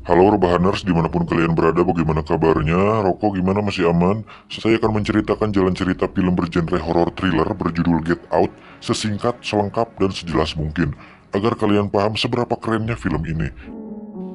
Halo Rebahaners, dimanapun kalian berada, bagaimana kabarnya? Roko gimana, masih aman? Saya akan menceritakan jalan cerita film bergenre horror thriller berjudul Get Out, sesingkat, selengkap, dan sejelas mungkin, agar kalian paham seberapa kerennya film ini.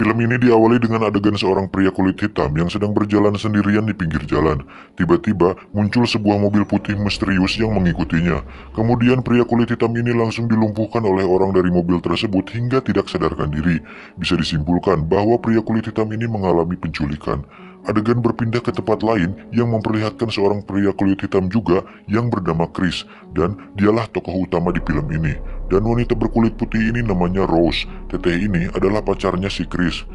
Film ini diawali dengan adegan seorang pria kulit hitam yang sedang berjalan sendirian di pinggir jalan. Tiba-tiba muncul sebuah mobil putih misterius yang mengikutinya. Kemudian pria kulit hitam ini langsung dilumpuhkan oleh orang dari mobil tersebut hingga tidak sadarkan diri. Bisa disimpulkan bahwa pria kulit hitam ini mengalami penculikan. Adegan berpindah ke tempat lain yang memperlihatkan seorang pria kulit hitam juga yang bernama Chris, dan dialah tokoh utama di film ini. Dan wanita berkulit putih ini namanya Rose. Teteh ini adalah pacarnya si Chris.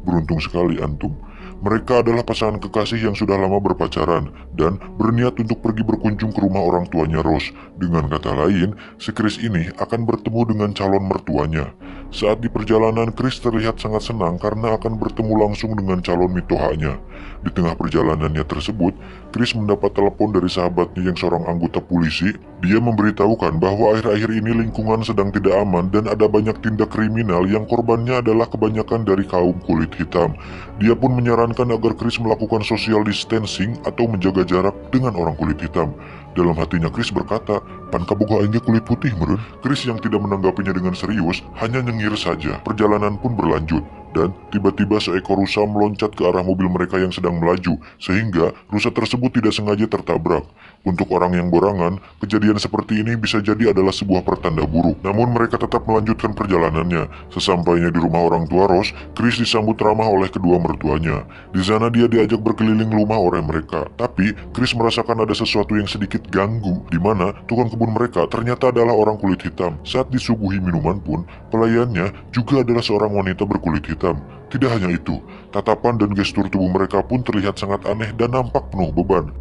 Beruntung sekali antum. Mereka adalah pasangan kekasih yang sudah lama berpacaran dan berniat untuk pergi berkunjung ke rumah orang tuanya Rose. Dengan kata lain, si Chris ini akan bertemu dengan calon mertuanya. Saat di perjalanan, Chris terlihat sangat senang karena akan bertemu langsung dengan calon mitohanya. Di tengah perjalanannya tersebut, Chris mendapat telepon dari sahabatnya yang seorang anggota polisi. Dia memberitahukan bahwa akhir-akhir ini lingkungan sedang tidak aman dan ada banyak tindak kriminal yang korbannya adalah kebanyakan dari kaum kulit hitam. Dia pun menyarankan agar Chris melakukan social distancing atau menjaga jarak dengan orang kulit hitam. Dalam hatinya Chris berkata, "Pan kaboga aing ge kulit putih meureun." Chris yang tidak menanggapinya dengan serius, hanya nyengir saja. Perjalanan pun berlanjut, dan tiba-tiba seekor rusa meloncat ke arah mobil mereka yang sedang melaju, sehingga rusa tersebut tidak sengaja tertabrak. Untuk orang yang borangan, kejadian seperti ini bisa jadi adalah sebuah pertanda buruk. Namun mereka tetap melanjutkan perjalanannya. Sesampainya di rumah orang tua Rose, Chris disambut ramah oleh kedua mertuanya. Di sana dia diajak berkeliling rumah oleh mereka. Tapi Chris merasakan ada sesuatu yang sedikit ganggu, di mana tukang kebun mereka ternyata adalah orang kulit hitam. Saat disuguhi minuman pun, pelayannya juga adalah seorang wanita berkulit hitam. Tidak hanya itu, tatapan dan gestur tubuh mereka pun terlihat sangat aneh dan nampak penuh beban.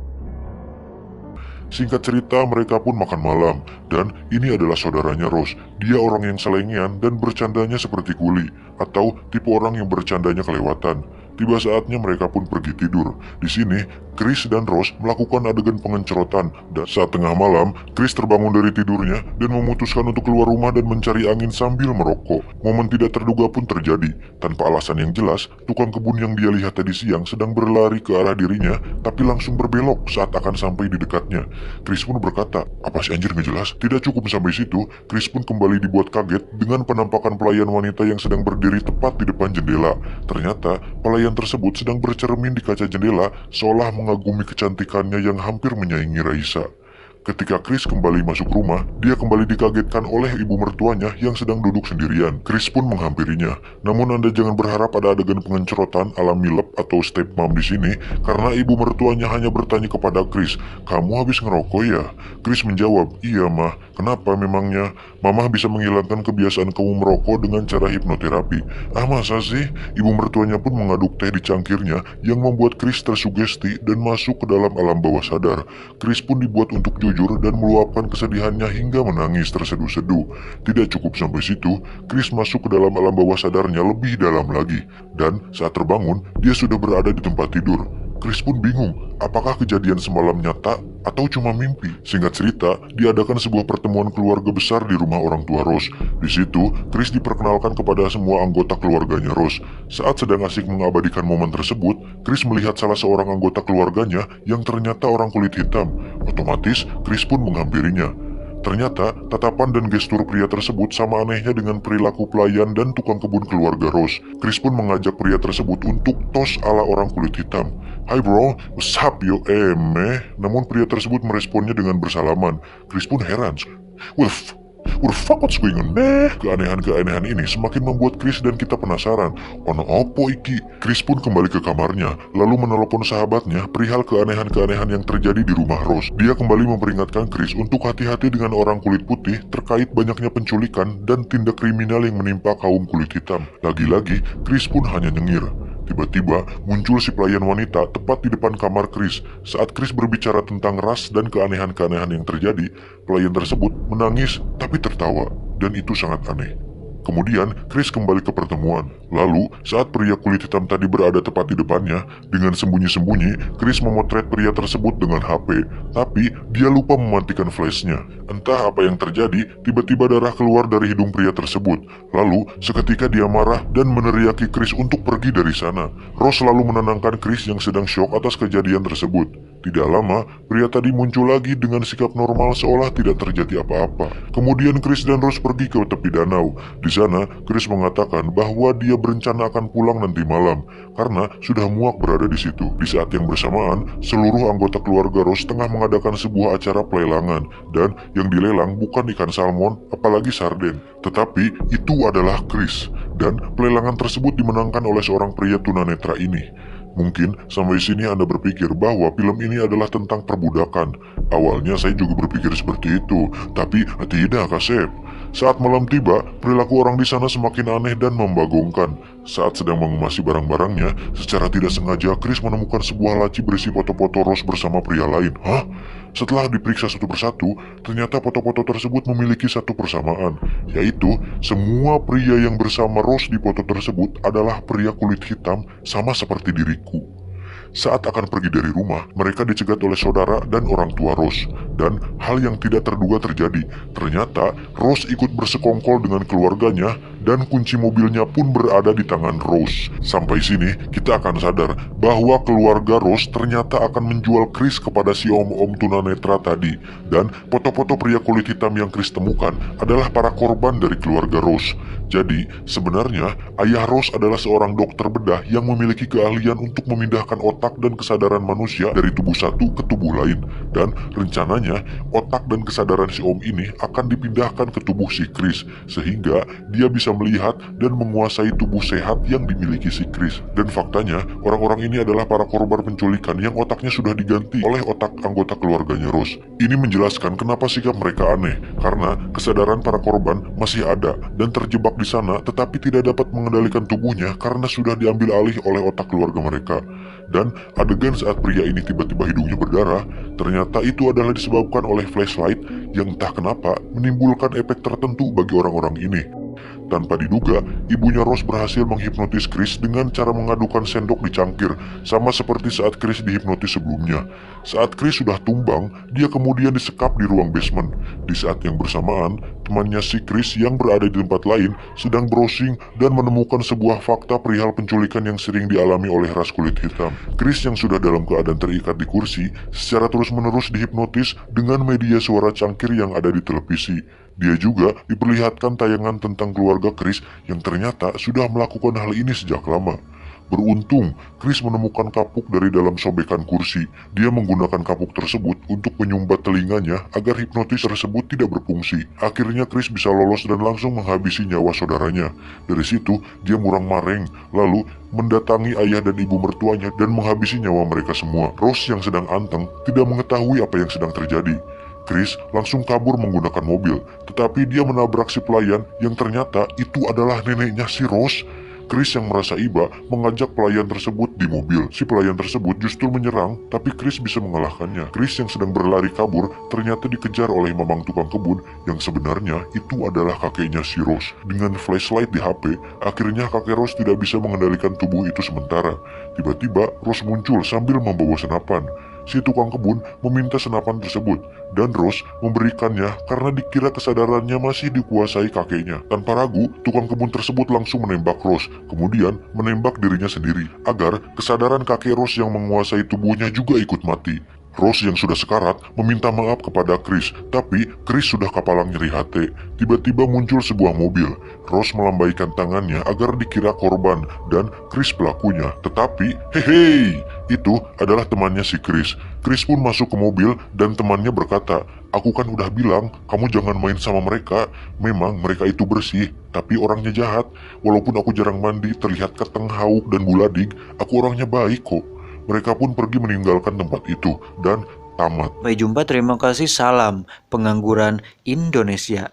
Singkat cerita, mereka pun makan malam, dan ini adalah saudaranya Rose. Dia orang yang selengean dan bercandanya seperti kuli, atau tipe orang yang bercandanya kelewatan. Tiba saatnya mereka pun pergi tidur. Di sini, Chris dan Rose melakukan adegan pengencerotan, dan saat tengah malam, Chris terbangun dari tidurnya dan memutuskan untuk keluar rumah dan mencari angin sambil merokok. Momen tidak terduga pun terjadi. Tanpa alasan yang jelas, tukang kebun yang dia lihat tadi siang sedang berlari ke arah dirinya, tapi langsung berbelok saat akan sampai di dekatnya. Chris pun berkata, "Apa sih anjir nggak jelas?" Tidak cukup sampai situ, Chris pun kembali dibuat kaget dengan penampakan pelayan wanita yang sedang berdiri tepat di depan jendela. Ternyata, pelayan tersebut sedang bercermin di kaca jendela seolah mengagumi kecantikannya yang hampir menyaingi Raisa. Ketika Chris kembali masuk rumah, dia kembali dikagetkan oleh ibu mertuanya yang sedang duduk sendirian. Chris pun menghampirinya. Namun Anda jangan berharap ada adegan pengencerotan ala Milep atau stepmom di sini, karena ibu mertuanya hanya bertanya kepada Chris, "Kamu habis ngerokok ya?" Chris menjawab, "Iya mah, kenapa memangnya?" "Mamah bisa menghilangkan kebiasaan kamu merokok dengan cara hipnoterapi." "Ah masa sih?" Ibu mertuanya pun mengaduk teh di cangkirnya yang membuat Chris tersugesti dan masuk ke dalam alam bawah sadar. Chris pun dibuat untuk jujur dan meluapkan kesedihannya hingga menangis terseduh-seduh. Tidak cukup sampai situ, Chris masuk ke dalam alam bawah sadarnya lebih dalam lagi. Dan saat terbangun, dia sudah berada di tempat tidur. Chris pun bingung, apakah kejadian semalam nyata atau cuma mimpi. Singkat cerita, diadakan sebuah pertemuan keluarga besar di rumah orang tua Rose. Di situ, Chris diperkenalkan kepada semua anggota keluarganya Rose. Saat sedang asik mengabadikan momen tersebut, Chris melihat salah seorang anggota keluarganya yang ternyata orang kulit hitam. Otomatis, Chris pun menghampirinya. Ternyata, tatapan dan gestur pria tersebut sama anehnya dengan perilaku pelayan dan tukang kebun keluarga Rose. Chris pun mengajak pria tersebut untuk tos ala orang kulit hitam. "Hai bro, what's up yo Namun pria tersebut meresponnya dengan bersalaman. Chris pun heran. What the fuck what's going on, Keanehan-keanehan ini semakin membuat Chris dan kita penasaran. Ono opo iki? Chris pun kembali ke kamarnya, lalu menelepon sahabatnya perihal keanehan-keanehan yang terjadi di rumah Rose. Dia kembali memperingatkan Chris untuk hati-hati dengan orang kulit putih terkait banyaknya penculikan dan tindak kriminal yang menimpa kaum kulit hitam. Lagi-lagi, Chris pun hanya nyengir. Tiba-tiba muncul si pelayan wanita tepat di depan kamar Chris. Saat Chris berbicara tentang ras dan keanehan-keanehan yang terjadi, pelayan tersebut menangis tapi tertawa, dan itu sangat aneh. Kemudian, Chris kembali ke pertemuan. Lalu, saat pria kulit hitam tadi berada tepat di depannya, dengan sembunyi-sembunyi, Chris memotret pria tersebut dengan HP. Tapi, dia lupa mematikan flashnya. Entah apa yang terjadi, tiba-tiba darah keluar dari hidung pria tersebut. Lalu, seketika dia marah dan meneriaki Chris untuk pergi dari sana. Rose selalu menenangkan Chris yang sedang syok atas kejadian tersebut. Tidak lama, pria tadi muncul lagi dengan sikap normal seolah tidak terjadi apa-apa. Kemudian Chris dan Rose pergi ke tepi danau. Di sana, Chris mengatakan bahwa dia berencana akan pulang nanti malam karena sudah muak berada di situ. Di saat yang bersamaan, seluruh anggota keluarga Rose tengah mengadakan sebuah acara pelelangan dan yang dilelang bukan ikan salmon, apalagi sarden, tetapi itu adalah Chris. Dan pelelangan tersebut dimenangkan oleh seorang pria tunanetra ini. Mungkin sampai sini Anda berpikir bahwa film ini adalah tentang perbudakan. Awalnya saya juga berpikir seperti itu, tapi tidak, Kasep. Saat malam tiba, perilaku orang di sana semakin aneh dan membagongkan. Saat sedang mengemasi barang-barangnya, secara tidak sengaja Chris menemukan sebuah laci berisi foto-foto Rose bersama pria lain. Hah? Setelah diperiksa satu persatu, ternyata foto-foto tersebut memiliki satu persamaan, yaitu semua pria yang bersama Rose di foto tersebut adalah pria kulit hitam sama seperti diriku. Saat akan pergi dari rumah, mereka dicegat oleh saudara dan orang tua Rose. Dan hal yang tidak terduga terjadi. Ternyata Rose ikut bersekongkol dengan keluarganya dan kunci mobilnya pun berada di tangan Rose. Sampai sini kita akan sadar bahwa keluarga Rose ternyata akan menjual Chris kepada si om-om tunanetra tadi. Dan foto-foto pria kulit hitam yang Chris temukan adalah para korban dari keluarga Rose. Jadi sebenarnya ayah Rose adalah seorang dokter bedah yang memiliki keahlian untuk memindahkan otak dan kesadaran manusia dari tubuh satu ke tubuh lain. Dan rencananya otak dan kesadaran si om ini akan dipindahkan ke tubuh si Chris, sehingga dia bisa melihat dan menguasai tubuh sehat yang dimiliki si Chris. Dan faktanya orang-orang ini adalah para korban penculikan yang otaknya sudah diganti oleh otak anggota keluarganya Rose. Ini menjelaskan kenapa sikap mereka aneh, karena kesadaran para korban masih ada dan terjebak di sana, tetapi tidak dapat mengendalikan tubuhnya karena sudah diambil alih oleh otak keluarga mereka. Dan adegan saat pria ini tiba-tiba hidungnya berdarah, ternyata itu adalah disebabkan oleh flashlight yang entah kenapa menimbulkan efek tertentu bagi orang-orang ini. Tanpa diduga, ibunya Rose berhasil menghipnotis Chris dengan cara mengadukan sendok di cangkir, sama seperti saat Chris dihipnotis sebelumnya. Saat Chris sudah tumbang, dia kemudian disekap di ruang basement. Di saat yang bersamaan, temannya si Chris yang berada di tempat lain sedang browsing dan menemukan sebuah fakta perihal penculikan yang sering dialami oleh ras kulit hitam. Chris yang sudah dalam keadaan terikat di kursi, secara terus-menerus dihipnotis dengan media suara cangkir yang ada di televisi. Dia juga diperlihatkan tayangan tentang keluarga Chris yang ternyata sudah melakukan hal ini sejak lama. Beruntung, Chris menemukan kapuk dari dalam sobekan kursi. Dia menggunakan kapuk tersebut untuk menyumbat telinganya agar hipnotis tersebut tidak berfungsi. Akhirnya Chris bisa lolos dan langsung menghabisi nyawa saudaranya. Dari situ, dia murang-mareng, lalu mendatangi ayah dan ibu mertuanya dan menghabisi nyawa mereka semua. Rose yang sedang anteng tidak mengetahui apa yang sedang terjadi. Chris langsung kabur menggunakan mobil, tetapi dia menabrak si pelayan yang ternyata itu adalah neneknya si Rose. Chris yang merasa iba mengajak pelayan tersebut di mobil. Si pelayan tersebut justru menyerang, tapi Chris bisa mengalahkannya. Chris yang sedang berlari kabur ternyata dikejar oleh mamang tukang kebun yang sebenarnya itu adalah kakeknya si Rose. Dengan flashlight di HP, akhirnya kakek Rose tidak bisa mengendalikan tubuh itu sementara. Tiba-tiba Rose muncul sambil membawa senapan. Si tukang kebun meminta senapan tersebut, dan Rose memberikannya karena dikira kesadarannya masih dikuasai kakeknya. Tanpa ragu, tukang kebun tersebut langsung menembak Rose, kemudian menembak dirinya sendiri, agar kesadaran kakek Rose yang menguasai tubuhnya juga ikut mati. Rose yang sudah sekarat meminta maaf kepada Chris, tapi Chris sudah kapalang nyeri hati. Tiba-tiba muncul sebuah mobil. Rose melambaikan tangannya agar dikira korban dan Chris pelakunya. Tetapi, hehe, itu adalah temannya si Chris. Chris pun masuk ke mobil dan temannya berkata, "Aku kan udah bilang, kamu jangan main sama mereka. Memang mereka itu bersih, tapi orangnya jahat. Walaupun aku jarang mandi, terlihat keteng, hauk, dan buladik, aku orangnya baik kok." Mereka pun pergi meninggalkan tempat itu dan tamat. Sampai jumpa, terima kasih, salam pengangguran Indonesia.